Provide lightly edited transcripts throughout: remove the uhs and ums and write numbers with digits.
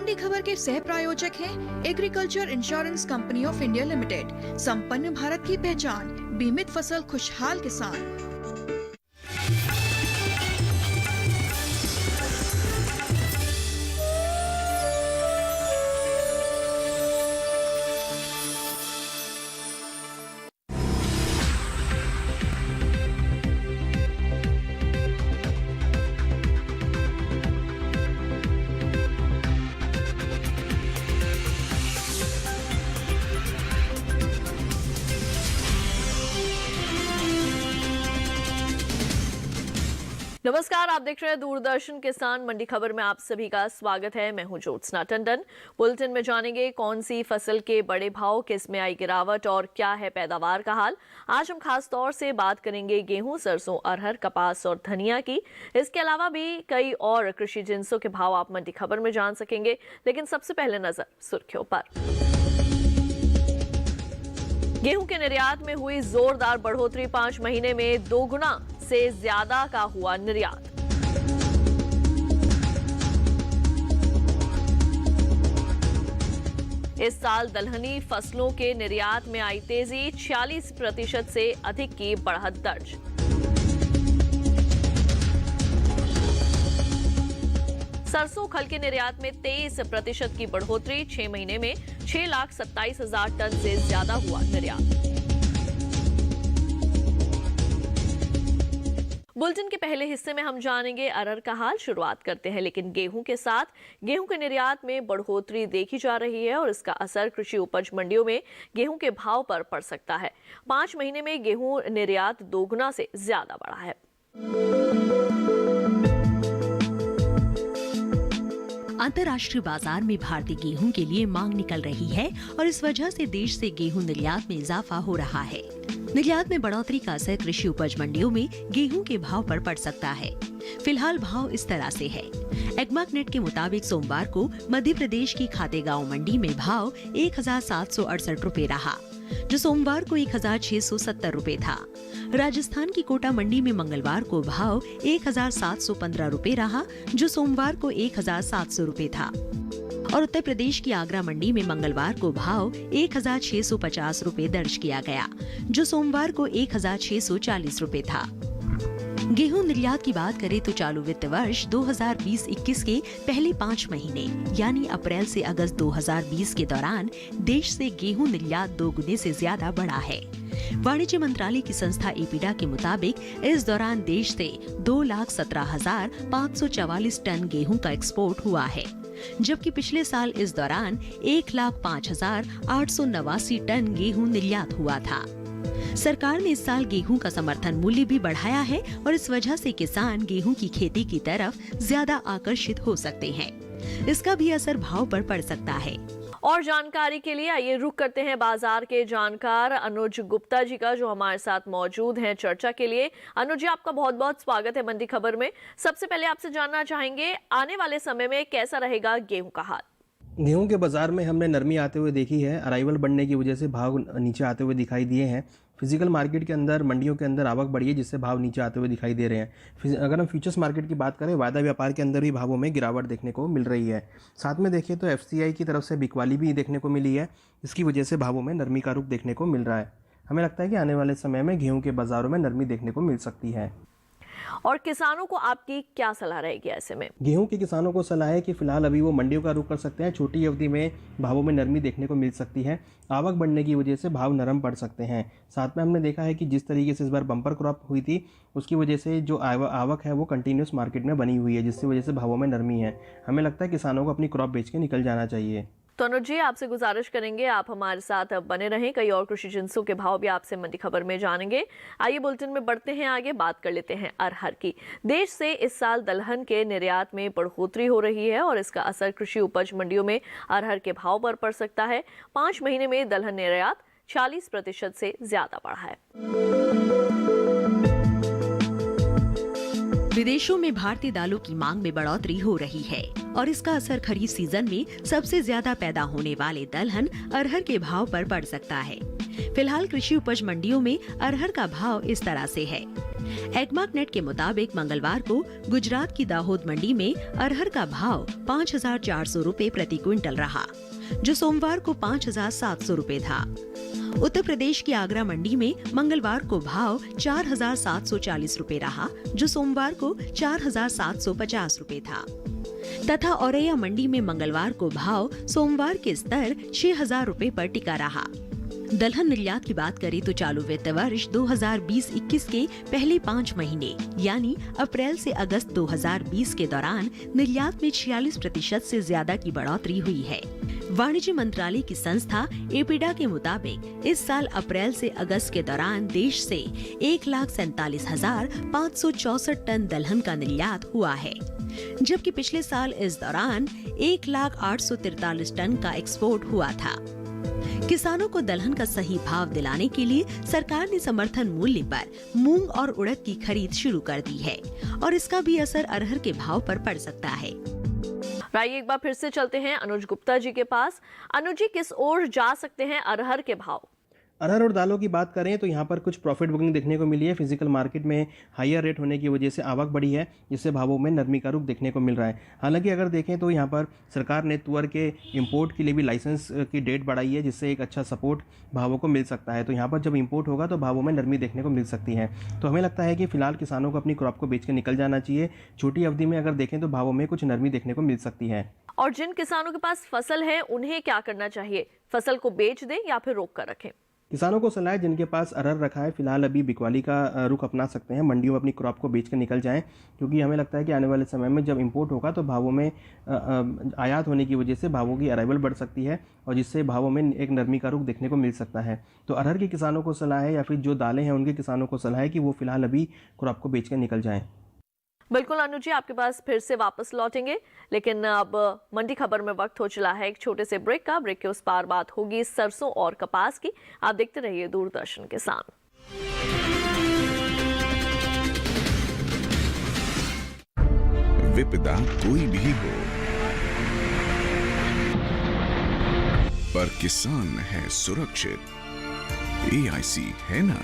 मंडी खबर के सह प्रायोजक हैं agriculture insurance company of India limited. संपन्न भारत की पहचान, बीमित फसल खुशहाल किसान। नमस्कार, आप देख रहे हैं दूरदर्शन किसान मंडी खबर में आप सभी का स्वागत है। मैं हूं ज्योत्सना टंडन। बुलेटिन में जानेंगे कौन सी फसल के बड़े भाव, किस में आई गिरावट और क्या है पैदावार का हाल। आज हम खास तौर से बात करेंगे गेहूं, सरसों, अरहर, कपास और धनिया की। इसके अलावा भी कई और कृषि जिन्सों के भाव आप मंडी खबर में जान सकेंगे। लेकिन सबसे पहले नजर सुर्खियों पर। गेहूं के निर्यात में हुई जोरदार बढ़ोतरी, 5 महीने में 2 गुना से ज्यादा का हुआ निर्यात। इस साल दलहनी फसलों के निर्यात में आई तेजी, 46% से अधिक की बढ़त दर्ज। सरसों खल के निर्यात में 23% की बढ़ोतरी, 6 महीने में 6,27,000 टन से ज्यादा हुआ निर्यात। बुलेटिन के पहले हिस्से में हम जानेंगे अरहर का हाल। शुरुआत करते हैं लेकिन गेहूं के साथ। गेहूं के निर्यात में बढ़ोतरी देखी जा रही है और इसका असर कृषि उपज मंडियों में गेहूं के भाव पर पड़ सकता है। 5 महीने में गेहूं निर्यात 2 गुना से ज्यादा बढ़ा है। अंतर्राष्ट्रीय बाजार में भारतीय गेहूं के लिए मांग निकल रही है और इस वजह से देश से गेहूं निर्यात में इजाफा हो रहा है। निर्यात में बढ़ोतरी का असर कृषि उपज मंडियों में गेहूं के भाव पर पड़ सकता है। फिलहाल भाव इस तरह से है। एग्मार्कनेट के मुताबिक सोमवार को मध्य प्रदेश की खातेगांव मंडी में भाव 1,768 रुपए रहा, जो सोमवार को 1,670 रुपए था। राजस्थान की कोटा मंडी में मंगलवार को भाव 1,715 रुपए रहा, जो सोमवार को 1,700 रुपए था। और उत्तर प्रदेश की आगरा मंडी में मंगलवार को भाव 1,650 रुपए दर्ज किया गया, जो सोमवार को 1,640 रुपए था। गेहूं निर्यात की बात करें तो चालू वित्त वर्ष 2020-21 के पहले 5 महीने यानी अप्रैल से अगस्त 2020 के दौरान देश से गेहूं निर्यात 2 गुने से ज्यादा बढ़ा है। वाणिज्य मंत्रालय की संस्था एपीडा के मुताबिक इस दौरान देश से 2,17,544 टन गेहूं का एक्सपोर्ट हुआ है, जबकि पिछले साल इस दौरान 1,05,889 टन गेहूं निर्यात हुआ था। सरकार ने इस साल गेहूं का समर्थन मूल्य भी बढ़ाया है और इस वजह से किसान गेहूं की खेती की तरफ ज्यादा आकर्षित हो सकते हैं। इसका भी असर भाव पर पड़ सकता है। और जानकारी के लिए आइए रुक करते हैं बाजार के जानकार अनुज गुप्ता जी का, जो हमारे साथ मौजूद हैं चर्चा के लिए। अनुज जी, आपका बहुत बहुत स्वागत है मंडी खबर में। सबसे पहले आपसे जानना चाहेंगे, आने वाले समय में कैसा रहेगा गेहूं का हाल? गेहूं के बाजार में हमने नरमी आते हुए देखी है। अराइवल बढ़ने की वजह से भाव नीचे आते हुए दिखाई दिए हैं। फिजिकल मार्केट के अंदर, मंडियों के अंदर आवक बढ़ी है, जिससे भाव नीचे आते हुए दिखाई दे रहे हैं। अगर हम फ्यूचर्स मार्केट की बात करें, वायदा व्यापार के अंदर भी भावों में गिरावट देखने को मिल रही है। साथ में देखिए तो एफसीआई की तरफ से बिकवाली भी देखने को मिली है, इसकी वजह से भावों में नरमी का रुख देखने को मिल रहा है। हमें लगता है कि आने वाले समय में गेहूँ के बाजारों में नरमी देखने को मिल सकती है। और किसानों को आपकी क्या सलाह रहेगी ऐसे में? गेहूं के किसानों को सलाह है कि फिलहाल अभी वो मंडियों का रुख कर सकते हैं। छोटी अवधि में भावों में नरमी देखने को मिल सकती है। आवक बढ़ने की वजह से भाव नरम पड़ सकते हैं। साथ में हमने देखा है कि जिस तरीके से इस बार बम्पर क्रॉप हुई थी, उसकी वजह से जो आवक है वो कंटिन्यूस मार्केट में बनी हुई है, जिसकी वजह से भावों में नरमी है। हमें लगता है किसानों को अपनी क्रॉप बेच के निकल जाना चाहिए। तो अनुज जी, आपसे गुजारिश करेंगे आप हमारे साथ बने रहें। कई और कृषि जिन्सों के भाव भी आपसे मंडी खबर में जानेंगे। आइए बुलेटिन में बढ़ते हैं आगे, बात कर लेते हैं अरहर की। देश से इस साल दलहन के निर्यात में बढ़ोतरी हो रही है और इसका असर कृषि उपज मंडियों में अरहर के भाव पर पड़ सकता है। 5 महीने में दलहन निर्यात 46% से ज्यादा बढ़ा है। विदेशों में भारतीय दालों की मांग में बढ़ोतरी हो रही है और इसका असर खरीफ सीजन में सबसे ज्यादा पैदा होने वाले दलहन अरहर के भाव पर पड़ सकता है। फिलहाल कृषि उपज मंडियों में अरहर का भाव इस तरह से है। एगमार्क नेट के मुताबिक मंगलवार को गुजरात की दाहोद मंडी में अरहर का भाव 5,400 रुपए प्रति क्विंटल रहा, जो सोमवार को 5,700 रुपए था। उत्तर प्रदेश की आगरा मंडी में मंगलवार को भाव 4,740 रुपए रहा, जो सोमवार को 4,750 रुपए था, तथा औरैया मंडी में मंगलवार को भाव सोमवार के स्तर 6,000 रुपए पर टिका रहा। दलहन निर्यात की बात करें तो चालू वित्त वर्ष 2020-21 के पहले 5 महीने यानी अप्रैल से अगस्त 2020 के दौरान निर्यात में 46% से ज्यादा की बढ़ोतरी हुई है। वाणिज्य मंत्रालय की संस्था एपिडा के मुताबिक इस साल अप्रैल से अगस्त के दौरान देश से 1,47,564 टन दलहन का निर्यात हुआ है, जबकि पिछले साल इस दौरान 1,08,43 टन का एक्सपोर्ट हुआ था। किसानों को दलहन का सही भाव दिलाने के लिए सरकार ने समर्थन मूल्य पर मूंग और उड़द की खरीद शुरू कर दी है और इसका भी असर अरहर के भाव पर पड़ सकता है। आइए एक बार फिर से चलते हैं अनुज गुप्ता जी के पास। अनुज जी, किस ओर जा सकते हैं अरहर के भाव? अरहर और दालों की बात करें तो यहाँ पर कुछ प्रॉफिट बुकिंग देखने को मिली है। फिजिकल मार्केट में हायर रेट होने की वजह से आवक बढ़ी है, जिससे भावों में नरमी का रुख देखने को मिल रहा है। हालांकि अगर देखें तो यहाँ पर सरकार ने तुअर के इंपोर्ट के लिए भी लाइसेंस की डेट बढ़ाई है, जिससे एक अच्छा सपोर्ट भावों को मिल सकता है। तो यहाँ पर जब इंपोर्ट होगा तो भावों में नरमी देखने को मिल सकती है। तो हमें लगता है कि फिलहाल किसानों को अपनी क्रॉप को बेच के निकल जाना चाहिए। छोटी अवधि में अगर देखें तो भावों में कुछ नरमी देखने को मिल सकती है। और जिन किसानों के पास फसल है उन्हें क्या करना चाहिए? फसल को बेच दें या फिर रोक कर रखें? किसानों को सलाह है, जिनके पास अरहर रखा है फिलहाल अभी बिकवाली का रुख अपना सकते हैं, मंडियों में अपनी क्रॉप को बेच कर निकल जाएं, क्योंकि हमें लगता है कि आने वाले समय में जब इंपोर्ट होगा तो भावों में आयात होने की वजह से भावों की अराइवल बढ़ सकती है और जिससे भावों में एक नरमी का रुख देखने को मिल सकता है। तो अरहर के किसानों को सलाह है, या फिर जो दालें हैं उनके किसानों को सलाह है कि वो फिलहाल अभी क्रॉप को बेच कर निकल जाएँ। बिल्कुल अनुज जी, आपके पास फिर से वापस लौटेंगे, लेकिन अब मंडी खबर में वक्त हो चला है एक छोटे से ब्रेक का। ब्रेक के उस पार बात होगी सरसों और कपास की। आप देखते रहिए दूरदर्शन किसान। विपदा कोई भी हो, पर किसान है सुरक्षित। AIC है ना।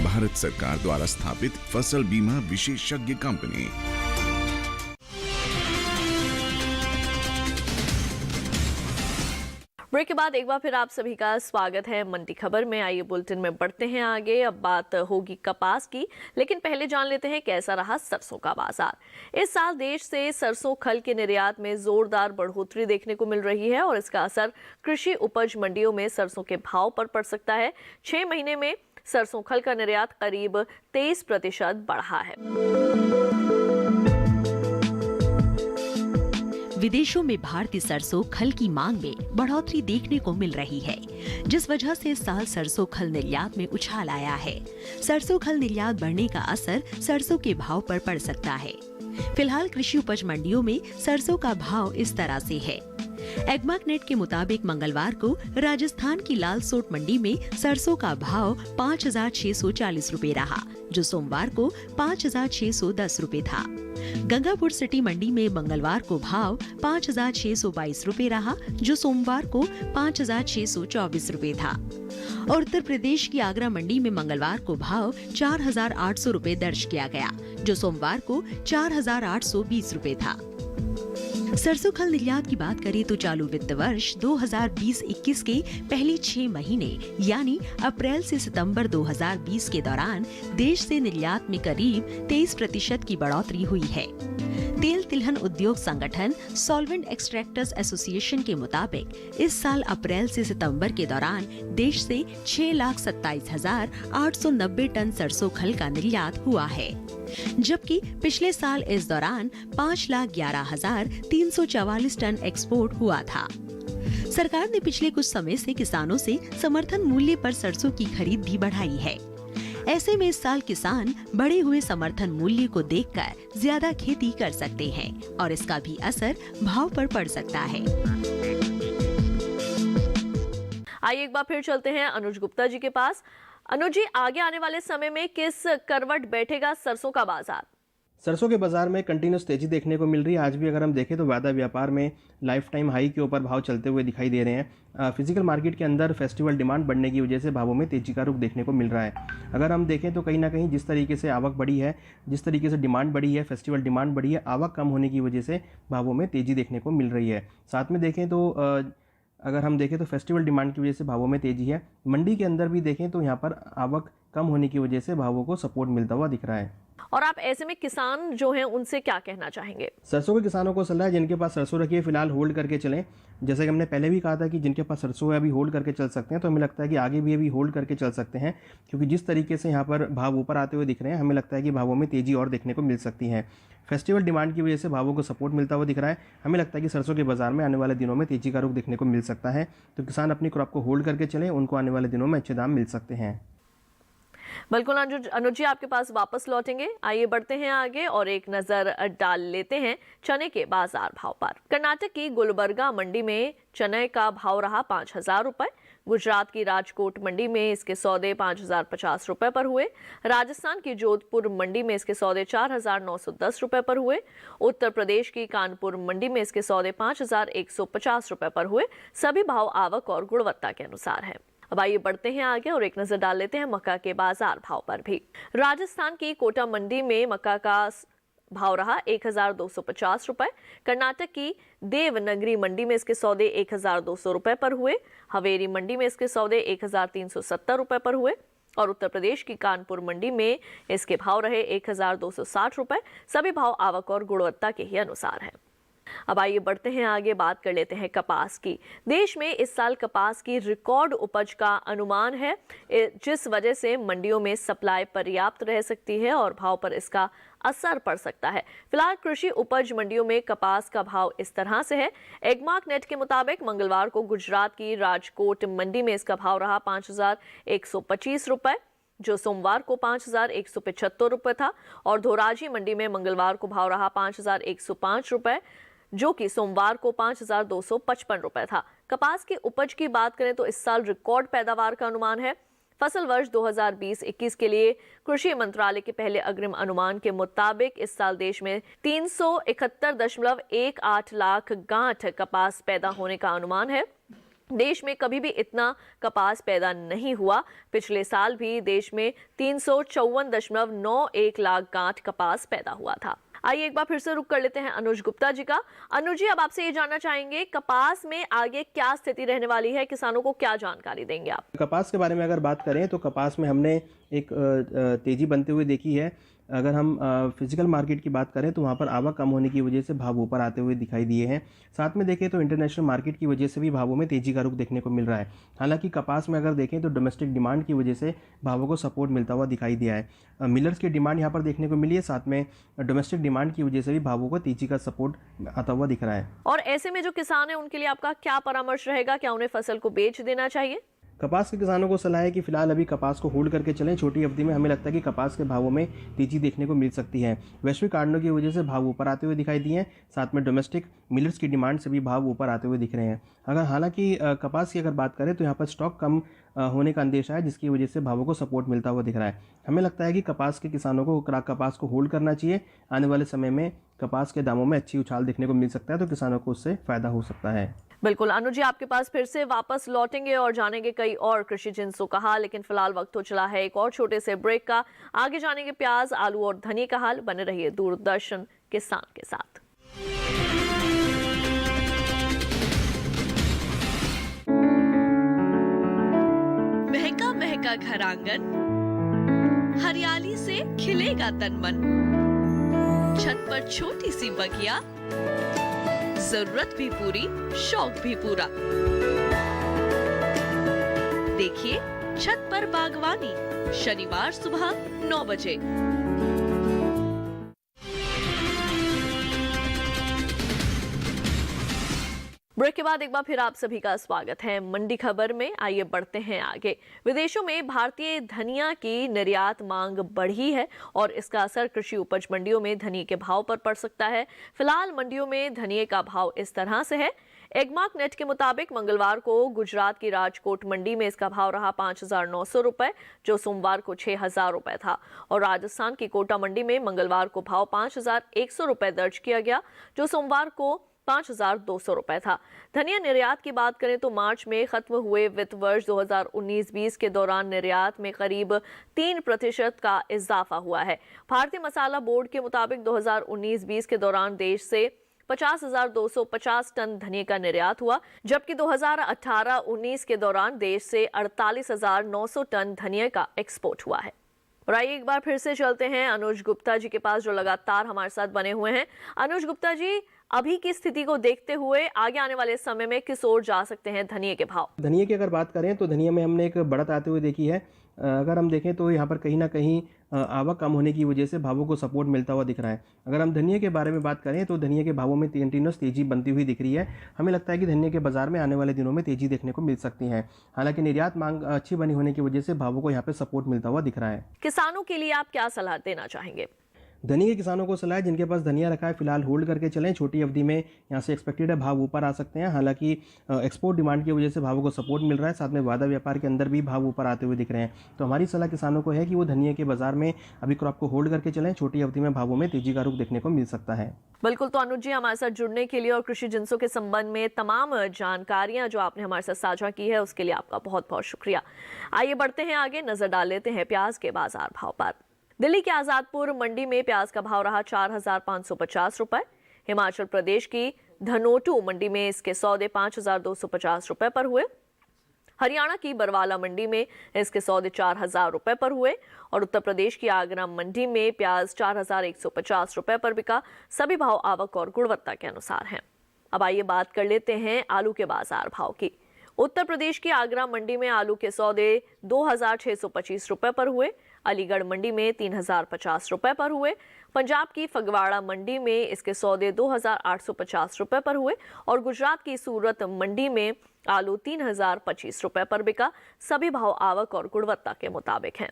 भारत सरकार द्वारा स्थापित फसल बीमा विशेषज्ञ कंपनी। ब्रेक के बाद एक बार फिर आप सभी का स्वागत है मंडी खबर में। आइए बुलेटिन में बढ़ते हैं आगे। अब बात होगी कपास की, लेकिन पहले जान लेते हैं कैसा रहा सरसों का बाजार। इस साल देश से सरसों खल के निर्यात में जोरदार बढ़ोतरी देखने को मिल रही है और इसका असर कृषि उपज मंडियों में सरसों के भाव पर पड़ सकता है। 6 महीने में सरसों खल का निर्यात करीब 23% बढ़ा है। विदेशों में भारतीय सरसों खल की मांग में बढ़ोतरी देखने को मिल रही है, जिस वजह से इस साल सरसों खल निर्यात में उछाल आया है। सरसों खल निर्यात बढ़ने का असर सरसों के भाव पर पड़ सकता है। फिलहाल कृषि उपज मंडियों में सरसों का भाव इस तरह से है। एगमार्क नेट के मुताबिक मंगलवार को राजस्थान की लालसोट मंडी में सरसों का भाव 5,640 रुपए रहा, जो सोमवार को 5,610 रुपए था। गंगापुर सिटी मंडी में मंगलवार को भाव 5,622 रुपए रहा, जो सोमवार को 5,624 रुपए था। और उत्तर प्रदेश की आगरा मंडी में मंगलवार को भाव 4,800 रुपए दर्ज किया गया, जो सोमवार को 4,820 रुपए था। सरसों खल निर्यात की बात करें तो चालू वित्त वर्ष 2020-21 के पहले 6 महीने यानी अप्रैल से सितंबर 2020 के दौरान देश से निर्यात में करीब 23% की बढ़ोतरी हुई है। तेल तिलहन उद्योग संगठन सॉल्वेंट एक्सट्रैक्टर्स एसोसिएशन के मुताबिक इस साल अप्रैल से सितंबर के दौरान देश से 6,27,890 टन सरसों खल का निर्यात हुआ है, जबकि पिछले साल इस दौरान 5,11,344 टन एक्सपोर्ट हुआ था। सरकार ने पिछले कुछ समय से किसानों से समर्थन मूल्य पर सरसों की खरीद भी बढ़ाई है। ऐसे में इस साल किसान बढ़े हुए समर्थन मूल्य को देखकर ज्यादा खेती कर सकते हैं और इसका भी असर भाव पर पड़ सकता है। आइए एक बार फिर चलते हैं अनुज गुप्ता जी के पास। अनुज जी, आगे आने वाले समय में किस करवट बैठेगा सरसों का बाजार? सरसों के बाज़ार में कंटिन्यूस तेज़ी देखने को मिल रही है। आज भी अगर हम देखें तो वायदा व्यापार में लाइफ टाइम हाई के ऊपर भाव चलते हुए दिखाई दे रहे हैं। फिजिकल मार्केट के अंदर फेस्टिवल डिमांड बढ़ने की वजह से भावों में तेज़ी का रुख देखने को मिल रहा है। अगर हम देखें तो कहीं ना कहीं जिस तरीके से आवक बढ़ी है, जिस तरीके से डिमांड बढ़ी है, फेस्टिवल डिमांड बढ़ी है, आवक कम होने की वजह से भावों में तेज़ी देखने को मिल रही है। साथ में देखें तो अगर हम देखें तो फेस्टिवल डिमांड की वजह से भावों में तेज़ी है। मंडी के अंदर भी देखें तो यहाँ पर आवक कम होने की वजह से भावों को सपोर्ट मिलता हुआ दिख रहा है। और आप ऐसे में किसान जो हैं उनसे क्या कहना चाहेंगे? सरसों के किसानों को सलाह है, जिनके पास सरसों रखी है फिलहाल होल्ड करके चलें। जैसे कि हमने पहले भी कहा था कि जिनके पास सरसों है अभी होल्ड करके चल सकते हैं, तो हमें लगता है कि आगे भी अभी होल्ड करके चल सकते हैं, क्योंकि जिस तरीके से यहाँ पर भाव ऊपर आते हुए दिख रहे हैं, हमें लगता है कि भावों में तेज़ी और देखने को मिल सकती है। फेस्टिवल डिमांड की वजह से भावों को सपोर्ट मिलता हुआ दिख रहा है। हमें लगता है कि सरसों के बाजार में आने वाले दिनों में तेज़ी का रुख देखने को मिल सकता है, तो किसान अपनी क्रॉप को होल्ड करके चलें, उनको आने वाले दिनों में अच्छे दाम मिल सकते हैं। बिल्कुल अनुज जी, आपके पास वापस लौटेंगे। आइए बढ़ते हैं आगे और एक नजर डाल लेते हैं चने के बाजार भाव पर। कर्नाटक की गुलबर्गा मंडी में चने का भाव रहा 5,000 रुपए। गुजरात की राजकोट मंडी में इसके सौदे 5,050 रुपए पर हुए। राजस्थान की जोधपुर मंडी में इसके सौदे 4,910 रुपए पर हुए। उत्तर प्रदेश की कानपुर मंडी में इसके सौदे 5,150 रुपए पर हुए। सभी भाव आवक और गुणवत्ता के अनुसार है। अब आइए बढ़ते हैं आगे और एक नजर डाल लेते हैं मक्का के बाजार भाव पर भी। राजस्थान की कोटा मंडी में मक्का का भाव रहा 1,250 रुपए। कर्नाटक की देवनगरी मंडी में इसके सौदे 1,200 रुपए पर हुए। हवेरी मंडी में इसके सौदे 1,370 रुपए पर हुए और उत्तर प्रदेश की कानपुर मंडी में इसके भाव रहे 1,260 रुपए। सभी भाव आवक और गुणवत्ता के ही अनुसार है। अब आइए बढ़ते हैं आगे, बात कर लेते हैं कपास की। देश में इस साल कपास की रिकॉर्ड उपज का अनुमान है, जिस वजह से मंडियों में सप्लाई पर्याप्त रह सकती है और भाव पर इसका असर पड़ सकता है। फिलहाल कृषि उपज मंडियों में कपास का भाव इस तरह से है। एगमार्क नेट के मुताबिक मंगलवार को गुजरात की राजकोट मंडी में इसका भाव रहा 5,125 रुपए, जो सोमवार को 5,175 रुपए था, और धोराजी मंडी में मंगलवार को भाव रहा 5,105 रुपए, जो कि सोमवार को 5,255 रुपए था। कपास की उपज की बात करें तो इस साल रिकॉर्ड पैदावार का अनुमान है। फसल वर्ष 2020-21 के लिए कृषि मंत्रालय के पहले अग्रिम अनुमान के मुताबिक इस साल देश में 371.18 लाख गांठ कपास पैदा होने का अनुमान है। देश में कभी भी इतना कपास पैदा नहीं हुआ। पिछले साल भी देश में 354.91 लाख गांठ कपास पैदा हुआ था। आइए एक बार फिर से रुक कर लेते हैं अनुज गुप्ता जी का। अनुज जी, अब आपसे ये जानना चाहेंगे कपास में आगे क्या स्थिति रहने वाली है, किसानों को क्या जानकारी देंगे आप? कपास के बारे में अगर बात करें तो कपास में हमने एक तेज़ी बनते हुए देखी है। अगर हम फिजिकल मार्केट की बात करें तो वहाँ पर आवक कम होने की वजह से भाव ऊपर आते हुए दिखाई दिए हैं। साथ में देखें तो इंटरनेशनल मार्केट की वजह से भी भावों में तेज़ी का रुख देखने को मिल रहा है। हालांकि कपास में अगर देखें तो डोमेस्टिक डिमांड की वजह से भावों को सपोर्ट मिलता हुआ दिखाई दिया है। मिलर्स की डिमांड यहाँ पर देखने को मिली है, साथ में डोमेस्टिक डिमांड की वजह से भी भावों को तेज़ी का सपोर्ट आता हुआ दिख रहा है। और ऐसे में जो किसान है उनके लिए आपका क्या परामर्श रहेगा? क्या उन्हें फसल को बेच देना चाहिए? कपास के किसानों को सलाह है कि फिलहाल अभी कपास को होल्ड करके चलें। छोटी अवधि में हमें लगता है कि कपास के भावों में तेजी देखने को मिल सकती है। वैश्विक कारणों की वजह से भाव ऊपर आते हुए दिखाई दिए हैं, साथ में डोमेस्टिक मिलर्स की डिमांड से भी भाव ऊपर आते हुए दिख रहे हैं। अगर हालांकि कपास की अगर बात करें तो यहाँ पर स्टॉक कम होने का अंदेशा है, जिसकी वजह से भावों को सपोर्ट मिलता हुआ दिख रहा है। हमें लगता है कि कपास के किसानों को कपास को होल्ड करना चाहिए। आने वाले समय में कपास के दामों में अच्छी उछाल देखने को मिल सकता है, तो किसानों को उससे फायदा हो सकता है। बिल्कुल अनुज जी, आपके पास फिर से वापस लौटेंगे और जानेंगे कई और कृषि जिन्सों का हाल, लेकिन फिलहाल वक्त हो चला है एक और छोटे से ब्रेक का। आगे जानेंगे प्याज, आलू और धनिया का हाल। बने रहिए दूरदर्शन किसान के साथ। महका महका घर आंगन, हरियाली से खिलेगा तन मन। छत पर छोटी सी बगिया, जरूरत भी पूरी, शौक भी पूरा। देखिए छत पर बागवानी, शनिवार सुबह 9 बजे। ब्रेक के बाद एक बार फिर आप सभी का स्वागत है मंडी खबर में। आइए बढ़ते हैं आगे। विदेशों में भारतीय धनिया की निर्यात मांग बढ़ी है और इसका असर कृषि उपज मंडियों में धनिया के भाव पर पड़ सकता है। फिलहाल मंडियों में धनिया का भाव इस तरह से है। एगमार्क नेट के मुताबिक मंगलवार को गुजरात की राजकोट मंडी में इसका भाव रहा 5,900 रुपए, जो सोमवार को 6,000 रुपए था। और राजस्थान की कोटा मंडी में मंगलवार को भाव 5,100 रुपए दर्ज किया गया, जो सोमवार को 5,200 रुपए था। धनिया निर्यात की बात करें तो मार्च में खत्म हुए वित्त वर्ष 2019-20 के दौरान निर्यात में करीब 3% का इजाफा हुआ है। भारतीय मसाला बोर्ड के मुताबिक 2019-20 के दौरान देश से 50,250 टन धनिया का निर्यात हुआ, जबकि 2018-19 के दौरान देश से 48,900 टन धनिया का एक्सपोर्ट हुआ है। और आइए एक बार फिर से चलते हैं अनुज गुप्ता जी के पास, जो लगातार हमारे साथ बने हुए हैं। अनुज गुप्ता जी, अभी की स्थिति को देखते हुए आगे आने वाले समय में किस ओर जा सकते हैं धनिया के भाव? धनिया की अगर बात करें तो धनिया में हमने एक बढ़त आते हुए देखी है। अगर हम देखें तो यहाँ पर कहीं ना कहीं आवक कम होने की वजह से भावों को सपोर्ट मिलता हुआ दिख रहा है। अगर हम धनिया के बारे में बात करें तो धनिया के भावों में कंटिन्यूअस तेजी बनती हुई दिख रही है। हमें लगता है कि धनिया के बाजार में आने वाले दिनों में तेजी देखने को मिल सकती है। हालांकि निर्यात मांग अच्छी बनी होने की वजह से भावों को यहाँ पे सपोर्ट मिलता हुआ दिख रहा है। किसानों के लिए आप क्या सलाह देना चाहेंगे? धनिया के किसानों को सलाह है, जिनके पास धनिया रखा है फिलहाल होल्ड करके चलें। छोटी अवधि में यहाँ से एक्सपेक्टेड है भाव ऊपर आ सकते हैं। हालांकि एक्सपोर्ट डिमांड की वजह से भावों को सपोर्ट मिल रहा है, साथ में वादा व्यापार के अंदर भी भाव ऊपर आते हुए दिख रहे हैं। तो हमारी सलाह किसानों को है कि वो धनिया के बाजार में अभी क्रॉप को होल्ड करके चलें। छोटी अवधि में भावों में तेजी का रुख देखने को मिल सकता है। बिल्कुल। तो अनुज जी, हमारे साथ जुड़ने के लिए और कृषि जिंसों के संबंध में तमाम जानकारियां जो आपने हमारे साथ साझा की है, उसके लिए आपका बहुत बहुत शुक्रिया। आइए बढ़ते हैं आगे, नजर डाल लेते हैं प्याज के बाजार भाव पर। दिल्ली के आजादपुर मंडी में प्याज का भाव रहा 4,550 रुपए। हिमाचल प्रदेश की धनोटू मंडी में इसके सौदे 5,250 रुपए पर हुए। हरियाणा की बरवाला मंडी में इसके सौदे 4,000 रुपए पर हुए। और उत्तर प्रदेश की आगरा मंडी में प्याज 4,150 रुपए पर बिका। सभी भाव आवक और गुणवत्ता के अनुसार हैं। अब आइए बात कर लेते हैं आलू के बाजार भाव की। उत्तर प्रदेश की आगरा मंडी में आलू के सौदे 2,625 रुपए पर हुए। अलीगढ़ मंडी में 3,050 रुपए पर हुए। पंजाब की फगवाड़ा मंडी में इसके सौदे 2,850 रुपए पर हुए। और गुजरात की सूरत मंडी में आलू 3,025 रुपए पर बिका। सभी भाव आवक और गुणवत्ता के मुताबिक हैं।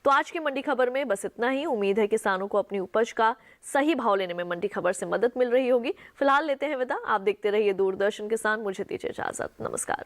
तो आज की मंडी खबर में बस इतना ही। उम्मीद है किसानों को अपनी उपज का सही भाव लेने में मंडी खबर से मदद मिल रही होगी। फिलहाल लेते हैं विदा। आप देखते रहिए दूरदर्शन किसान। मुझे दीजिए इजाजत। नमस्कार।